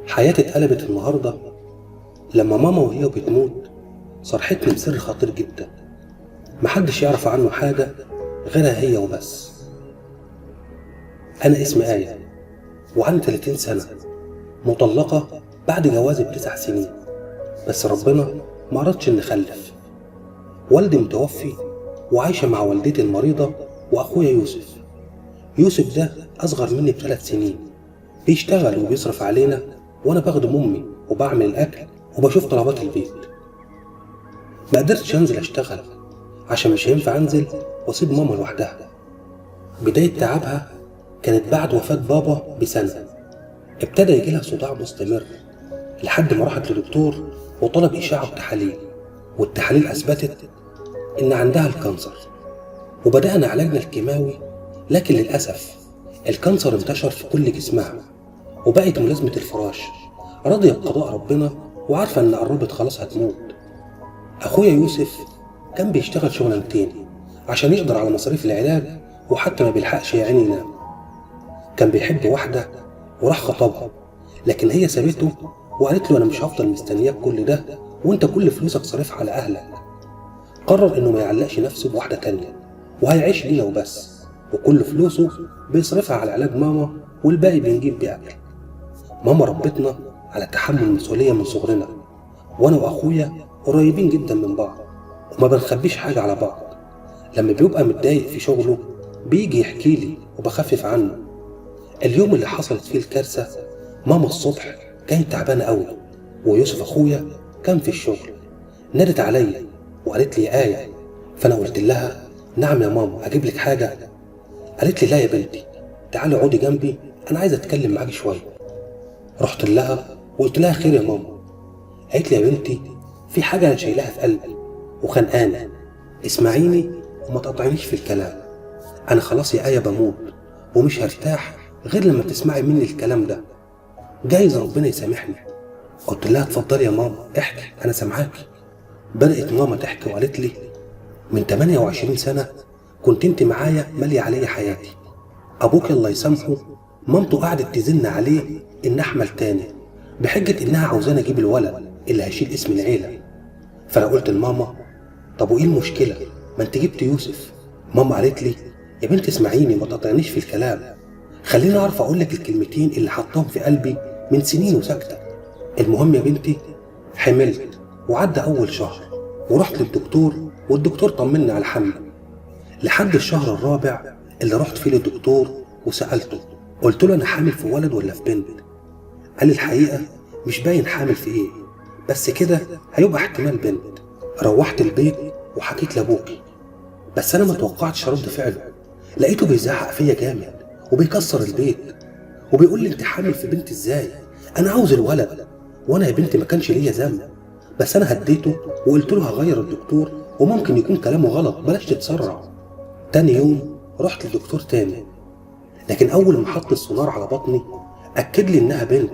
حياتي اتقلبت النهاردة لما ماما وهي بتموت صرحتني بسر خطير جدا، محدش يعرف عنه حاجة غيرها هي وبس. أنا اسمي آية وعندي 30 سنة، مطلقة بعد جوازي ب9 سنين، بس ربنا ما أردش إني أخلف. والدي متوفي وعايشة مع والدتي المريضة وأخويا يوسف. يوسف ده أصغر مني ب3 سنين، بيشتغل وبيصرف علينا وأنا بخدم أمي وبعمل الأكل وبشوف طلبات البيت. ما قدرتش أنزل أشتغل عشان مش هينفع أنزل وأسيب ماما لوحدها. بداية تعبها كانت بعد وفاة بابا بسنة، ابتدى يجيلها صداع مستمر لحد ما راحت لدكتور وطلب إشاعة وتحاليل، والتحاليل أثبتت إن عندها الكانسر. وبدأنا علاجنا الكيماوي، لكن للأسف الكانسر انتشر في كل جسمها وبقت ملازمة الفراش، راضية بقضاء ربنا وعارفة إن قربت خلاص هتموت. أخويا يوسف كان بيشتغل شغلانتين عشان يقدر على مصاريف العلاج، وحتى ما بيلحقش يا عيني ينام. كان بيحب واحدة وراح خطبها، لكن هي سابته وقالت له أنا مش هفضل مستنياك كل ده وانت كل فلوسك صارفها على أهلك. قرر إنه ما يعلقش نفسه بواحدة تانية وهيعيش لينا وبس، وكل فلوسه بيصرفها على علاج ماما والباقي بنجيب بيه أكل. ماما ربتنا على تحمل المسؤولية من صغرنا، وأنا وأخويا قريبين جدا من بعض وما بنخبيش حاجة على بعض. لما بيبقى متضايق في شغله بيجي يحكي لي وبخفف عنه. اليوم اللي حصلت فيه الكارثة، ماما الصبح كانت تعبانة قوي ويوسف أخويا كان في الشغل. نادت عليا وقالت لي يا آية، فأنا قلت لها نعم يا ماما، أجيب لك حاجة؟ قالت لي لا يا بنتي، تعالي اقعدي جنبي، أنا عايزة أتكلم معاكي شوية. رحت لها وقلت لها خير يا ماما. قالت لي يا بنتي في حاجة أنا شايلها في قلبي وخانقاني، اسمعيني وما تقطعينيش في الكلام. أنا خلاص يا آية بموت ومش هرتاح غير لما تسمعي مني الكلام ده، جايز ربنا يسامحني. قلت لها اتفضلي يا ماما احكي، أنا سامعاكي. بدأت ماما تحكي وقالت لي من 28 سنة كنت انت معايا مالية عليا حياتي. أبوك الله يسامحه مامته قعدت تزن عليه إن أحمل تاني بحجة إنها عاوزاني أجيب الولد اللي هيشيل اسم العيلة. فأنا قلت لماما طب وإيه المشكلة؟ ما أنت جبت يوسف. ماما قالت لي يا بنت اسمعيني ما تقطعنيش في الكلام، خليني أعرف أقول لك الكلمتين اللي حطهم في قلبي من سنين وساكتة. المهم يا بنتي حملت وعدى أول شهر ورحت للدكتور والدكتور طمني على الحمل. لحد الشهر الرابع اللي رحت فيه للدكتور وسألته، قلت له أنا حامل في ولد ولا في بنت؟ قال لي الحقيقة مش باين حامل في إيه، بس كده هيبقى احتمال بنت. روحت البيت وحكيت لأبوكي، بس أنا ما توقعتش رد فعله. لقيته بيزعق فيا جامد وبيكسر البيت وبيقول لي أنت حامل في بنت إزاي؟ أنا عاوز الولد، وأنا يا بنتي ما كانش ليا ذنب. بس أنا هديته وقلت له هغير الدكتور وممكن يكون كلامه غلط، بلاش تتسرع. تاني يوم رحت للدكتور تاني، لكن أول ما حط السونار على بطني أكد لي إنها بنت.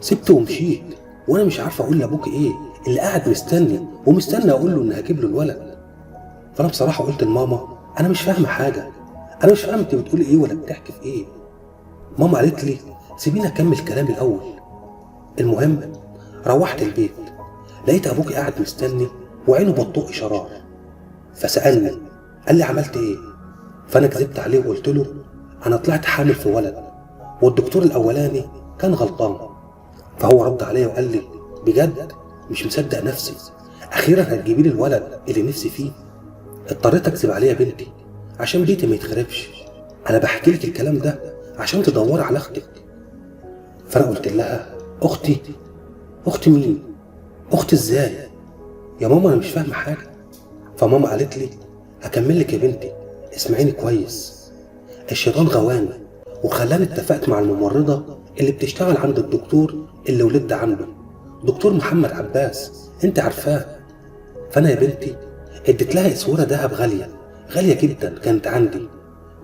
سبته ومشيت وأنا مش عارفة أقول لأبوك إيه اللي قاعد مستني أقول له إن هجيب له الولد. فأنا بصراحة قلت لماما أنا مش فاهمة حاجة، أنا مش فاهمة أنت بتقولي إيه ولا بتحكي في إيه. ماما قالت لي سيبيني أكمل كلامي الأول. المهم روحت البيت لقيت أبوك قاعد مستني وعينه بتطق شرار، فسألني قال لي عملت إيه؟ فأنا كذبت عليه وقلت له أنا طلعت حامل في ولد والدكتور الأولاني كان غلطان. فهو رد عليا وقال لي بجد مش مصدق نفسي، أخيرا هتجيبي لي الولد اللي نفسي فيه؟ اضطريت أكذب عليه يا بنتي عشان بيتي ما يتخربش، أنا بحكي لك الكلام ده عشان تدوري على أختك. فأنا قلت لها أختي؟ أختي مين؟ أختي إزاي؟ يا ماما أنا مش فاهمة حاجة. فماما قالت لي هكمل لك يا بنتي، اسمعيني كويس. الشيطان غواني وخلاني اتفقت مع الممرضة اللي بتشتغل عند الدكتور اللي ولدت عنده، دكتور محمد عباس، انت عارفاه. فانا يا بنتي اديت لها اسوره دهب غاليه جدا كانت عندي،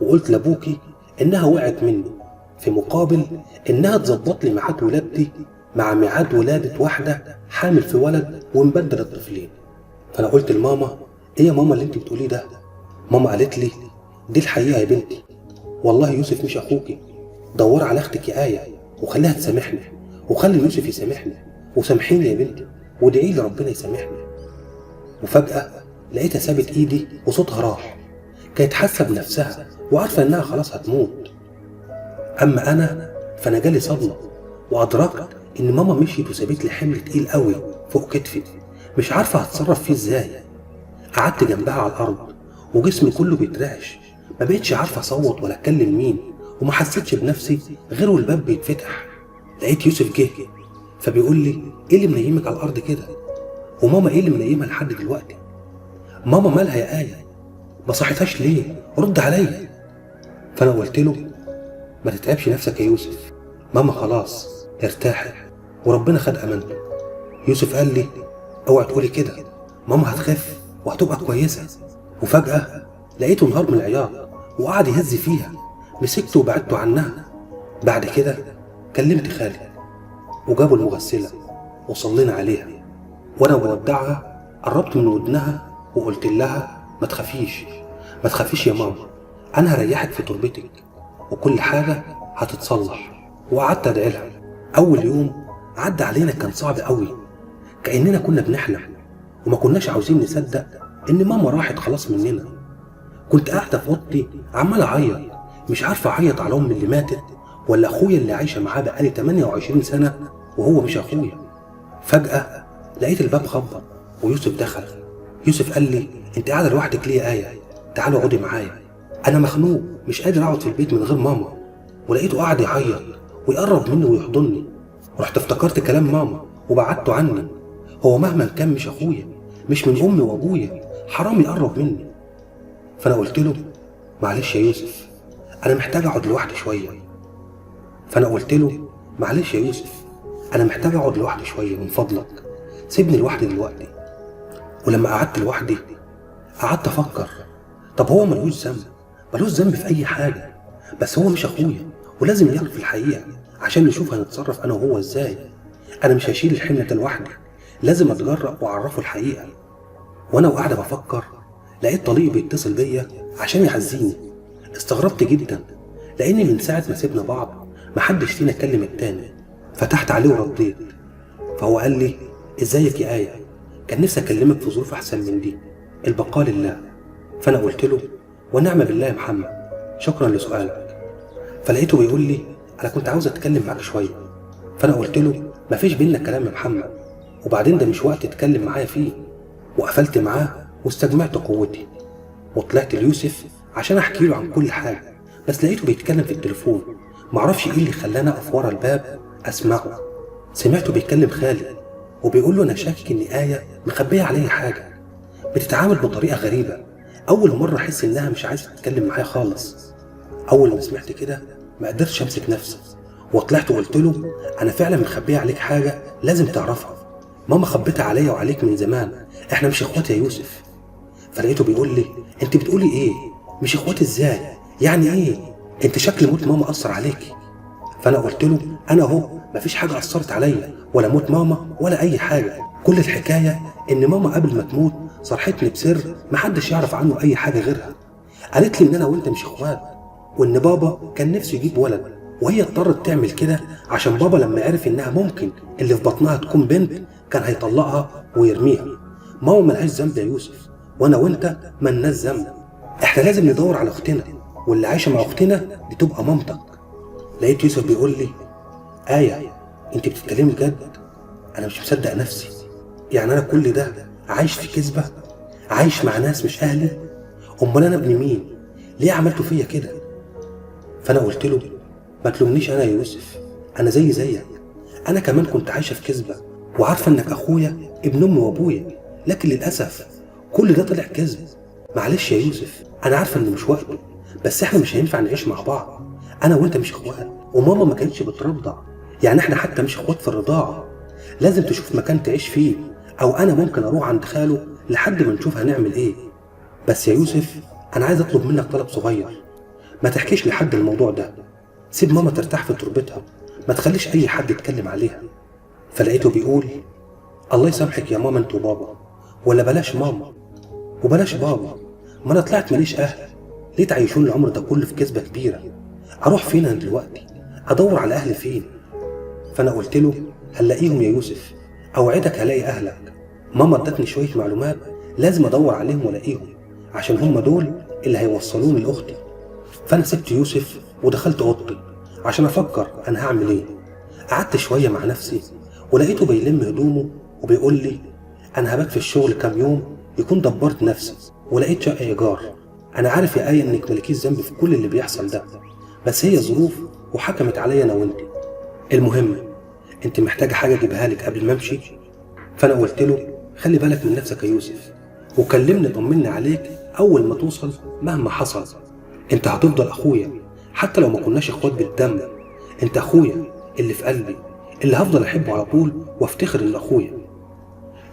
وقلت لابوكي انها وقعت مني في مقابل انها تظبط لي ميعاد ولادتي مع ميعاد ولاده واحده حامل في ولد ونبدل الطفلين. فانا قلت لماما ايه يا ماما اللي انت بتقوليه ده؟ ماما قالت لي دي الحقيقه يا بنتي، والله يوسف مش اخوكي، دور على اختك يا آية وخليها تسامحني وخلي يوسف يسامحني، وسامحيني يا بنتي، وادعي لي ربنا يسامحني. وفجأة لقيتها سابت ايدي وصوتها راح. كانت حاسة بنفسها وعارفة انها خلاص هتموت. اما انا فانا جالي صدمة، وادركت ان ماما مشيت وسابت لي حمل تقيل قوي فوق كتفي، مش عارفة هتصرف فيه ازاي. قعدت جنبها على الارض وجسمي كله بيترعش، ما بقتش عارفة اصوت ولا اتكلم مين، وما حسيتش بنفسي غير والباب بيتفتح. لقيت يوسف جه، فبيقول لي ايه اللي منيمك على الارض كده؟ وماما ايه اللي منيمها لحد دلوقتي؟ ماما مالها يا آية؟ ما صحيتهاش ليه؟ رد عليا. فانا قلت له ما تتعبش نفسك يا يوسف، ماما خلاص ارتاحت وربنا خد امانته. يوسف قال لي اوعى تقولي كده، ماما هتخف وهتبقى كويسه. وفجاه لقيته انهار من العياط وقعد يهز فيها، مسكته وبعدته عنها. بعد كده كلمت خالي وجابوا المغسله وصلينا عليها، وانا بودعها قربت من ودنها وقلت لها ما تخافيش، ما تخافيش يا ماما، انا هريحك في تربتك وكل حاجه هتتصلح. وقعدت ادعي لها. اول يوم عدى علينا كان صعب قوي، كاننا كنا بنحلم وما كناش عاوزين نصدق ان ماما راحت خلاص مننا. كنت قاعده في اوضتي عمال اعيط، مش عارفه اعيط على امي اللي ماتت ولا اخويا اللي عايشه معاه بقالي 28 سنه وهو مش اخويا. فجاه لقيت الباب خبط ويوسف دخل. يوسف قال لي انت قاعده لوحدك ليه يا آية؟ تعالي اقعدي معايا، انا مخنوق مش قادر اقعد في البيت من غير ماما. ولقيته قاعد يعيط ويقرب مني ويحضني. رحت افتكرت كلام ماما وبعدته عني، هو مهما كان مش اخويا، مش من امي وابويا، حرام يقرب مني. فانا قلت له معلش يا يوسف، انا محتاج اقعد لوحدي شويه. من فضلك سيبني لوحدي دلوقتي. ولما قعدت لوحدي قعدت افكر، طب هو ملوش ذنب في اي حاجه، بس هو مش اخويا ولازم يعرف الحقيقه عشان نشوف هنتصرف انا وهو ازاي. انا مش هشيل الحمل ده لوحدي، لازم اتجرأ واعرفه الحقيقه. وانا وقاعده بفكر لقيت طليقي بيتصل بيا عشان يعزيني. استغربت جدا لاني من ساعه ما سيبنا بعض محدش فينا كلم التاني. فتحت عليه ورديت، فهو قال لي ازيك يا آية، كان نفسي اكلمك في ظروف احسن من دي، البقاء لله. فانا قلت له ونعم بالله يا محمد، شكرا لسؤالك. فلقيته بيقول لي انا كنت عاوز اتكلم معاك شويه. فانا قلت له مفيش بينا كلام يا محمد، وبعدين ده مش وقت تتكلم معايا فيه. وقفلت معاه واستجمعت قوتي وطلعت ليوسف عشان احكي له عن كل حاجه، بس لقيته بيتكلم في التليفون. معرفش ايه اللي خلاني اقف ورا الباب اسمعه. سمعته بيتكلم خالي وبيقول له انا شاكك ان آية مخبيه عليا حاجه، بتتعامل بطريقه غريبه. اول مره احس انها مش عايزه تتكلم معايا خالص. اول ما سمعت كده ما قدرتش امسك نفسي وطلعت وقلت له انا فعلا مخبيه عليك حاجه لازم تعرفها، ماما خبتها عليا وعليك من زمان، احنا مش اخوات يا يوسف. فلقيته بيقول لي انت بتقولي ايه؟ مش اخوات ازاي؟ يعني ايه؟ انت شكل موت ماما اثر عليكي. فانا قلت له انا اهو مفيش حاجه اثرت عليا، ولا موت ماما ولا اي حاجه. كل الحكايه ان ماما قبل ما تموت صرحتني بسر محدش يعرف عنه اي حاجه غيرها. قالت لي ان انا وانت مش اخوات، وان بابا كان نفسه يجيب ولد، وهي اضطرت تعمل كده عشان بابا لما عرف انها ممكن اللي في بطنها تكون بنت كان هيطلقها ويرميها. ماما ملهاش ذنب يا يوسف، وانا وانت ملناش ذنب. احنا لازم ندور على اختنا، واللي عايشه مع اختنا دي تبقى مامتك. لقيت يوسف بيقول لي آية انت بتتكلمي بجد؟ انا مش مصدق نفسي. يعني انا كل ده عايش في كذبه، عايش مع ناس مش اهلي؟ امال انا ابن مين؟ ليه عملتوا فيا كده؟ فانا قلت له ما تلومنيش انا يا يوسف، انا زيك، انا كمان كنت عايشه في كذبه وعارفه انك اخويا ابن امي وابويا، لكن للاسف كل ده طلع كذب. معلش يا يوسف، انا عارفه ان مش وقته، بس احنا مش هينفع نعيش مع بعض. انا وانت مش اخوات، وماما ما كانتش بترضع، يعني احنا حتى مش اخوات في الرضاعه. لازم تشوف مكان تعيش فيه، او انا ممكن اروح عند خاله لحد ما نشوف هنعمل ايه. بس يا يوسف انا عايز اطلب منك طلب صغير، ما تحكيش لحد الموضوع ده، سيب ماما ترتاح في تربتها، ما تخليش اي حد يتكلم عليها. فلقيته بيقول الله يسامحك يا ماما انت وبابا، ولا بلاش ماما وبلاش بابا، ما انا طلعت ماليش اهل، ليه تعيشون العمر ده كله في كذبه كبيره؟ اروح فين انا دلوقتي؟ ادور على اهلي فين؟ فانا قلت له هنلاقيهم يا يوسف، اوعدك هلاقي اهلك. ماما ادتني شويه معلومات لازم ادور عليهم والاقيهم، عشان هم دول اللي هيوصلوني لاختي. فانا سبت يوسف ودخلت اوضتي عشان افكر انا هعمل ايه. قعدت شويه مع نفسي ولقيته بيلم هدومه وبيقول لي انا هبات في الشغل كام يوم يكون دبرت نفسي ولقيت شقه ايجار. انا عارف يا ايه انك مالكيش ذنب في كل اللي بيحصل ده، بس هي ظروف وحكمت عليا انا وانت. المهم انت محتاجه حاجه اجيبها لك قبل ما امشي؟ فانا قلت له خلي بالك من نفسك يا يوسف، وكلمني طمني عليك اول ما توصل. مهما حصل انت هتفضل اخويا، حتى لو ما كناش اخوات بالدم. انت اخويا اللي في قلبي، اللي هفضل احبه على طول وافتخر ان اخويا.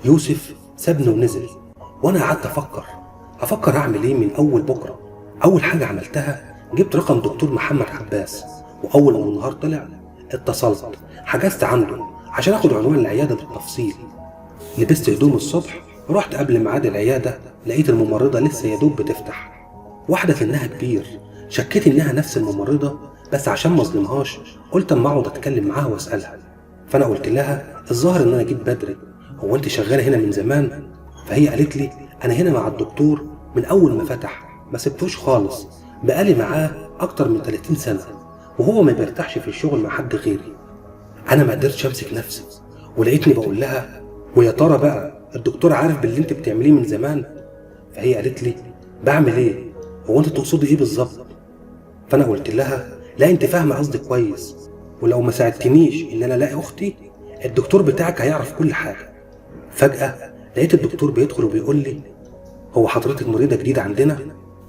يوسف سابني ونزل، وانا قعدت افكر اعمل ايه من اول بكره. اول حاجه عملتها جبت رقم دكتور محمد عباس، واول ما النهار طلع اتصلت حجزت عنده عشان اخد عنوان العياده بالتفصيل. لبست هدوم الصبح، رحت قبل ميعاد العياده، لقيت الممرضه لسه يا دوب بتفتح. واحده سنها كبير، شكيت انها نفس الممرضه، بس عشان ما اظلمهاش قلت اما اقعد اتكلم معاها واسالها. فانا قلت لها الظاهر ان انا جيت بدري، هو انت شغاله هنا من زمان؟ فهي قالت لي انا هنا مع الدكتور من اول ما فتح، ما سبتوش خالص، بقالي معاه اكتر من 30 سنه، وهو ما بيرتاحش في الشغل مع حد غيري. انا ما قدرتش امسك نفسي ولقيتني بقول لها ويا ترى بقى الدكتور عارف باللي انت بتعمليه من زمان؟ فهي قالت لي بعمل ايه؟ هو انت تقصدي ايه بالظبط؟ فانا قلت لها لا انت فاهمه قصدي كويس، ولو ما ساعدتنيش ان انا الاقي اختي الدكتور بتاعك هيعرف كل حاجه. فجاه لقيت الدكتور بيدخل وبيقول لي هو حضرتك مريضه جديده عندنا؟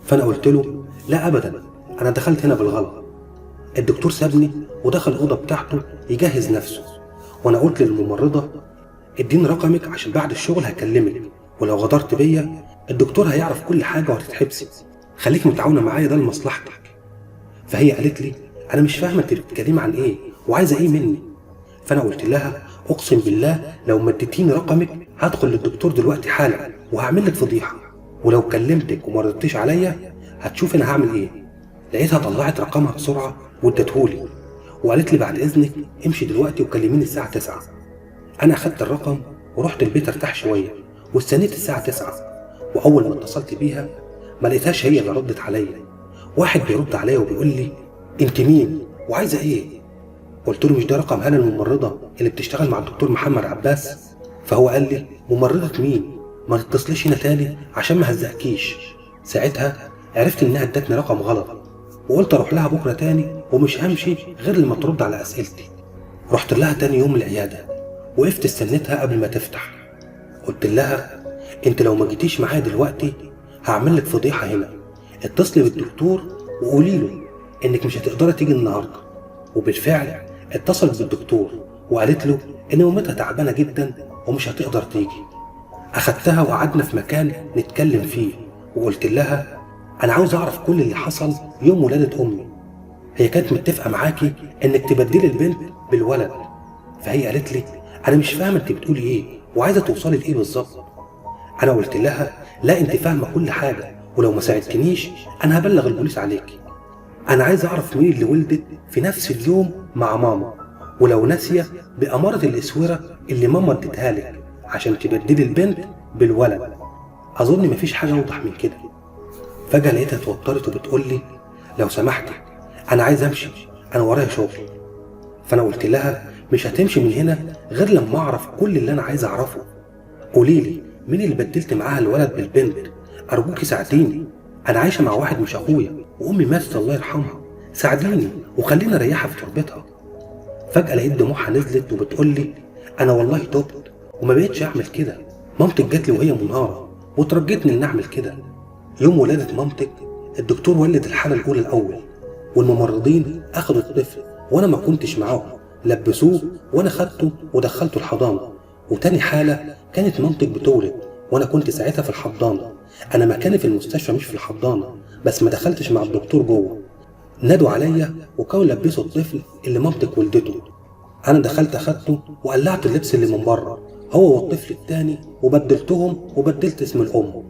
فانا قلت له لا ابدا، انا دخلت هنا بالغلط. الدكتور سابني ودخل الاوضه بتاعته يجهز نفسه، وانا قلت للممرضه اديني رقمك عشان بعد الشغل هكلمك، ولو غدرت بيا الدكتور هيعرف كل حاجه وهتتحبسي، خليك متعاونه معايا ده لمصلحتك. فهي قالت لي انا مش فاهمه انت بتتكلمي عن ايه وعايزه ايه مني. فانا قلت لها اقسم بالله لو ما اديتيني رقمك هدخل للدكتور دلوقتي حالا وهعمل لك فضيحه، ولو كلمتك وما ردتيش عليا هتشوف انا هعمل ايه. لقيتها طلعت رقمها بسرعه وادتهولي وقالت لي بعد اذنك امشي دلوقتي وكلميني الساعه 9. انا اخدت الرقم ورحت البيت ارتاح شويه واستنيت الساعه 9، واول ما اتصلت بيها ما لقيتهاش هي اللي ردت عليا. واحد بيرد عليا وبيقول لي انت مين وعايزه ايه؟ قلت له مش ده رقم هنا الممرضه اللي بتشتغل مع الدكتور محمد عباس؟ فهو قال لي ممرضه مين؟ ما تتصليش هنا تاني عشان ما هزقكيش. ساعتها عرفت انها ادتني رقم غلط، وقلت اروح لها بكره تاني ومش همشي غير لما ترد على اسئلتي. رحت لها تاني يوم العياده، وقفت استنيتها قبل ما تفتح. قلت لها انت لو ما جيتيش معايا دلوقتي هعمل لك فضيحه هنا، اتصلي بالدكتور وقولي له انك مش هتقدري تيجي النهارده. وبالفعل اتصلت بالدكتور وقالت له ان مامتها تعبانه جدا ومش هتقدر تيجي. اخدتها وقعدنا في مكان نتكلم فيه، وقلت لها انا عاوز اعرف كل اللي حصل يوم ولاده امي. هي كانت متفقه معاكي انك تبدلي البنت بالولد. فهي قالت لي انا مش فاهمه انت بتقولي ايه وعايزه توصلي لايه بالظبط. انا قلت لها لا انت فاهمه كل حاجه، ولو ما ساعدتنيش انا هبلغ البوليس عليكي. انا عايز اعرف مين اللي ولدت في نفس اليوم مع ماما، ولو ناسيه بأمارة الاسوره اللي ماما اديتها لك عشان تبدلي البنت بالولد. اظن مفيش حاجه اوضح من كده. فجاه لقيتها اتوترت وبتقول لي لو سمحتي انا عايز امشي، انا ورايا شغل. فانا قلت لها مش هتمشي من هنا غير لما اعرف كل اللي انا عايز اعرفه. قولي لي مين اللي بدلت معاها الولد بالبنت؟ ارجوكي ساعديني، انا عايشه مع واحد مش اخويا وامي ماتت الله يرحمها، ساعديني وخليني اريحها في تربتها. فجاه لقيت دموعها نزلت وبتقول لي انا والله تبت وما بقتش اعمل كده، مامتك جات لي وهي منهاره وترجتني ان اعمل كده. يوم ولاده مامتك الدكتور ولد الحاله الاولى الاول، والممرضين اخدوا الطفل وانا ما كنتش معاهم، لبسوه وانا خدته ودخلته الحضانه. وتاني حاله كانت مامتك بتولد وانا كنت ساعتها في الحضانه. انا مكاني في المستشفى مش في الحضانه، بس ما دخلتش مع الدكتور جوه. نادوا عليا وكانوا لبسوا الطفل اللي مامتك ولدته. انا دخلت اخدته وقلعت اللبس اللي من بره هو والطفل التاني وبدلتهم وبدلت اسم الام.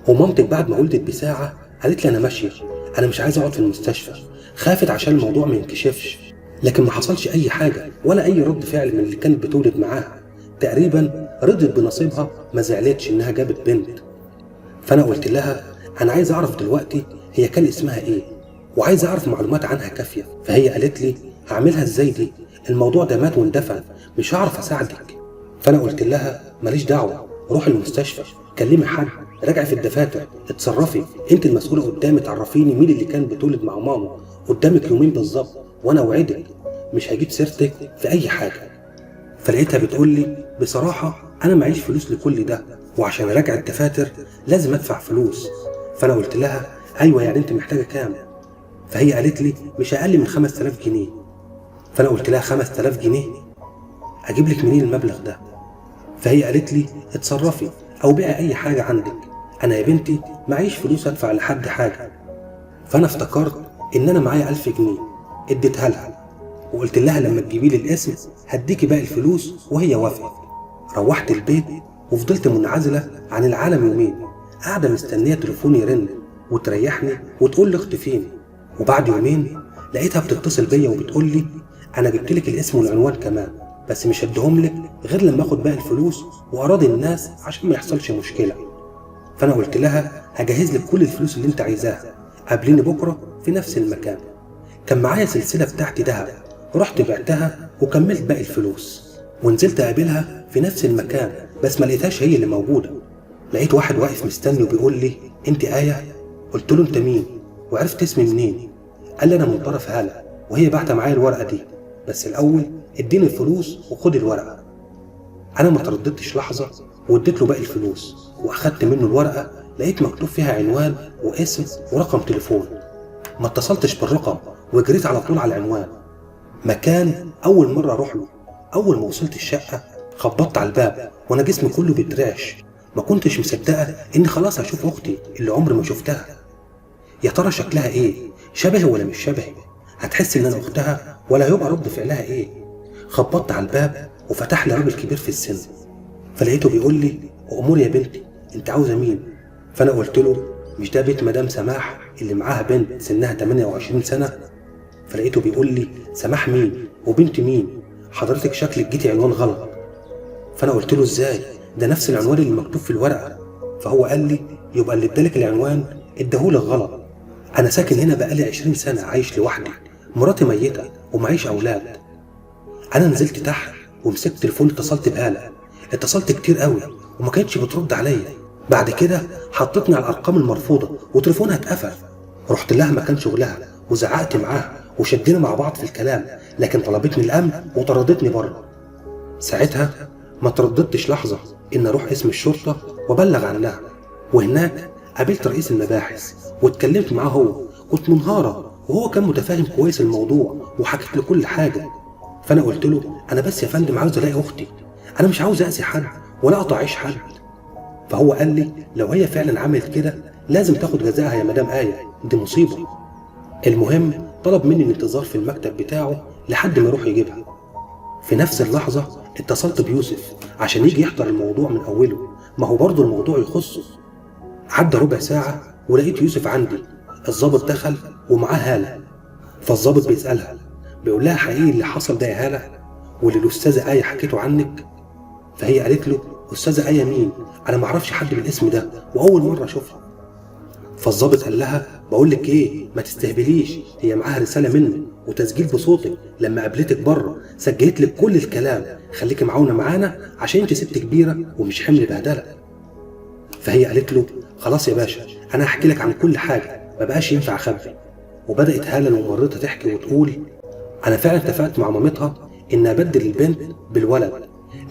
ومامتك بعد ما ولدت بساعه قالت لي انا ماشيه، انا مش عايزه اقعد في المستشفى. خافت عشان الموضوع ما ينكشفش. لكن ما حصلش اي حاجه ولا اي رد فعل من اللي كانت بتولد معاها. تقريبا رضت بنصيبها، ما زعلتش انها جابت بنت. فانا قلت لها انا عايز اعرف دلوقتي هي كان اسمها ايه، وعايز اعرف معلومات عنها كافيه. فهي قالت لي هعملها ازاي دي، الموضوع ده مات واندفن، مش هعرف اساعدك. فانا قلت لها ماليش دعوه، روحي المستشفى، كلمي حد، راجعي في الدفاتر، اتصرفي، انت المسؤوله قدامي، تعرفيني مين اللي كان بتولد مع ماما قدامك يومين بالظبط، وانا اوعدك مش هجيب سيرتك في اي حاجه. فلقيتها بتقول لي بصراحه انا معيش فلوس لكل ده، وعشان اراجع الدفاتر لازم ادفع فلوس. فانا قلت لها ايوه، يعني انت محتاجه كام؟ فهي قالت لي مش اقل من 5000 جنيه. فانا قلت لها 5000 جنيه؟ اجيب لك منين المبلغ ده؟ فهي قالت لي اتصرفي او بيعي اي حاجه عندك، انا يا بنتي معيش فلوس ادفع لحد حاجه. فانا افتكرت ان انا معايا 1000 جنيه، اديتها لها وقلت لها لما تجيبي لي الاسم هديكي باقي الفلوس، وهي وافقت. روحت البيت وفضلت منعزله عن العالم يومين، قاعده مستنيه تليفوني يرن وتريحني وتقول لي اختي فين. وبعد يومين لقيتها بتتصل بيا وبتقول لي انا جبت لك الاسم والعنوان كمان، بس مش هديهم لك غير لما اخد باقي الفلوس واراضي الناس عشان ما يحصلش مشكله. فانا قلت لها هجهز لك كل الفلوس اللي انت عايزاها، قابليني بكره في نفس المكان. كان معايا سلسله بتاعتي دهب، رحت بعتها وكملت باقي الفلوس، ونزلت اقابلها في نفس المكان، بس ما لقيتهاش هي اللي موجوده. لقيت واحد واقف مستني وبيقول لي انت آية؟ قلت له انت مين وعرفت اسمي منين؟ قال لي انا من طرف هالة، وهي بعت معايا الورقه دي، بس الاول اديني الفلوس وخد الورقه. انا ما ترددتش لحظه واديت له باقي الفلوس، واخدت منه الورقه، لقيت مكتوب فيها عنوان واسم ورقم تليفون. ما اتصلتش بالرقم وجريت على طول على العنوان، مكان اول مره اروح له. اول ما وصلت الشقه خبطت على الباب وانا جسمي كله بيترعش، ما كنتش مصدقه اني خلاص هشوف اختي اللي عمري ما شفتها. يا ترى شكلها ايه، شبهي ولا مش شبهي؟ هتحس ان انا اختها ولا هيبقى رد فعلها ايه؟ خبطت على الباب وفتح لي راجل كبير في السن، فلقيته بيقول لي امور يا بنتي، انت عاوزه مين؟ فانا قلت له مش ده بيت مدام سماح اللي معاها بنت سنها 28 سنه؟ فلقيته بيقول لي سماح مين وبنت مين؟ حضرتك شكلك جيتي عنوان غلط. فانا قلت له ازاي، ده نفس العنوان اللي مكتوب في الورقه. فهو قال لي يبقى اللي ادالك العنوان اداهولك غلط، انا ساكن هنا بقالي 20 سنه عايش لوحدي، مراتي ميته ومعيش اولاد. انا نزلت تحت ومسكت تليفون، اتصلت بهالة، اتصلت كتير قوي وما كانتش بترد عليا. بعد كده حطتني على الارقام المرفوضه وتليفونها اتقفل. رحت لها مكان شغلها وزعقت معاها وشدينا مع بعض في الكلام، لكن طلبتني الامن وطردتني بره. ساعتها ما ترددتش لحظه ان اروح اسم الشرطه وابلغ عنها، وهناك قابلت رئيس المباحث واتكلمت معاه. هو كنت منهاره وهو كان متفاهم كويس الموضوع وحكيت له كل حاجه. فانا قلت له انا بس يا فندم عاوز الاقي اختي، انا مش عاوز اذي حد ولا اقطع عيش حد. فهو قال لي لو هي فعلا عملت كده لازم تاخد جزاها يا مدام آية، دي مصيبه. المهم طلب مني الانتظار في المكتب بتاعه لحد ما يروح يجيبها. في نفس اللحظه اتصلت بيوسف عشان يجي يحضر الموضوع من اوله، ما هو برضه الموضوع يخصه. عدى ربع ساعه ولقيت يوسف عندي. الضابط دخل ومعاه هالة، فالضابط بيسالها بيقول لها حقيقي اللي حصل ده يا هالة واللي الاستاذه آية حكيته عنك؟ فهي قالت له استاذه آية مين؟ انا ما اعرفش حد بالاسم ده واول مره اشوفها. فالضابط قال لها بقول لك ايه، ما تستهبليش، هي معاها رساله منه وتسجيل بصوتك لما قابلتك بره، سجلت لك كل الكلام، خليكي معاونه معانا عشان انت ست كبيره ومش حمل بهدله. فهي قالت له خلاص يا باشا انا هحكي لك عن كل حاجه، ما بقاش ينفع اخبي. وبدات هالة الممرضه تحكي وتقول انا فعلا اتفقت مع مامتها ان ابدل البنت بالولد،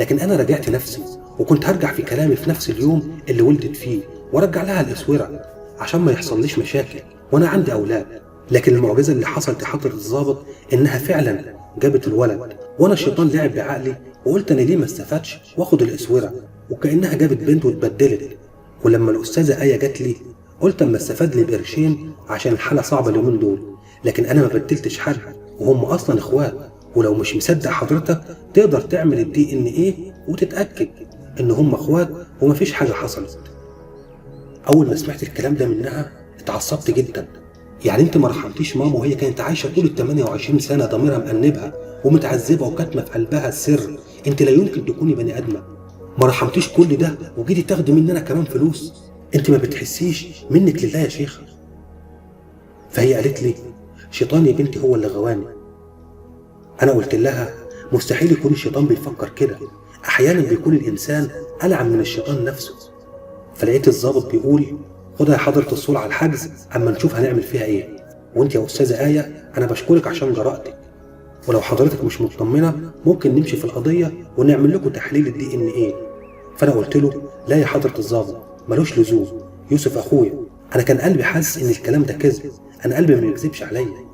لكن انا راجعت نفسي وكنت هرجع في كلامي في نفس اليوم اللي ولدت فيه وارجع لها الاسوره عشان ما يحصليش مشاكل وانا عندي اولاد. لكن المعجزه اللي حصلت يا حضره الضابط انها فعلا جابت الولد، وانا الشيطان لعب بعقلي وقلت انا ليه ما استفادش واخد الاسوره، وكانها جابت بنت واتبدلت. ولما الاستاذه آية جات لي قلت اما استفاد لي بقرشين عشان الحاله صعبه اليومين دول، لكن انا ما بدلتش حد وهم اصلا اخوات. ولو مش مصدق حضرتك تقدر تعمل الدي ان ايه وتتاكد ان هم اخوات ومفيش حاجه حصلت. اول ما سمعت الكلام ده منها اتعصبت جدا، يعني انت ما رحمتيش ماما وهي كانت عايشه طول ال 28 سنه ضميرها مأنبها ومتعذبه وكاتمه في قلبها السر؟ انت لا يمكن تكوني بني ادمه. ما رحمتيش كل ده وجيتي تاخدي مني انا كمان فلوس؟ انت ما بتحسيش منك لله يا شيخه. فهي قالت لي شيطان يا بنتي هو اللي غواني. انا قلت لها مستحيل يكون الشيطان بيفكر كده، احيانا بيكون الانسان ألعن من الشيطان نفسه. فلقيت الضابط بيقول خدها يا حضرة الصول على الحجز اما نشوف هنعمل فيها ايه. وانت يا استاذه آية انا بشكرك عشان جرأتك، ولو حضرتك مش مطمنه ممكن نمشي في القضيه ونعمل لكم تحليل الدي ان ايه. فانا قلت له لا يا حضرة الضابط ملوش لزوم، يوسف اخويا. انا كان قلبي حاسس ان الكلام ده كذب، انا قلبي ما بيكذبش عليا.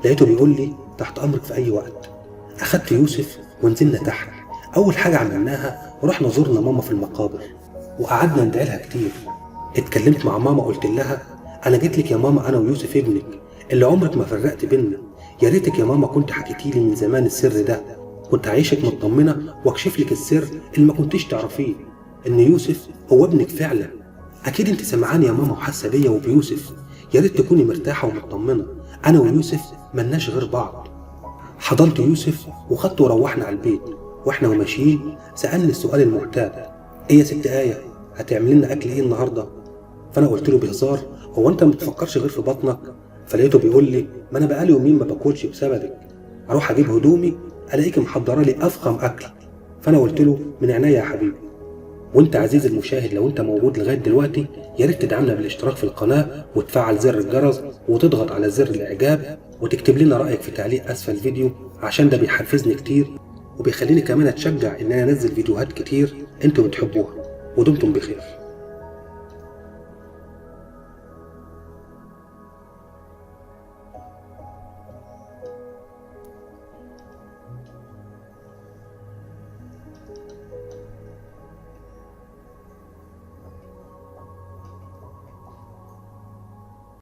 لقيته بيقول لي تحت امرك في اي وقت. اخدت يوسف ونزلنا تحت. اول حاجه عملناها رحنا زرنا ماما في المقابر وقعدنا ندعي لها كتير. اتكلمت مع ماما قلت لها انا جيت لك يا ماما انا ويوسف ابنك اللي عمرك ما فرقت بينا. يا ريتك يا ماما كنت حكيتي لي من زمان السر ده، كنت عايشك مطمنه واكشف لك السر اللي ما كنتيش تعرفيه، ان يوسف هو ابنك فعلا. اكيد انت سمعاني يا ماما وحاسه بيا وبيوسف. يا ريت تكوني مرتاحه ومطمنه، انا ويوسف ملناش غير بعض. حضنت يوسف وخدته وروحنا على البيت. واحنا وماشيين سالني السؤال المعتاد، ايه يا ست آية هتعمل لنا اكل ايه النهارده؟ فانا قلت له بهزار هو انت ما بتفكرش غير في بطنك؟ فلقيته بيقول لي ما انا بقالي يومين ما باكلش بسببك، اروح اجيب هدومي الاقيك محضره لي افخم اكل. فانا قلت له من عينيا يا حبيبي. وانت عزيزي المشاهد لو انت موجود لغايه دلوقتي يا ريت تدعمنا بالاشتراك في القناه وتفعل زر الجرس وتضغط على زر الاعجاب وتكتب لنا رايك في تعليق اسفل الفيديو عشان ده بيحفزني كتير وبيخليني كمان اتشجع ان انا انزل فيديوهات كتير انتوا بتحبوها. ودمتم بخير.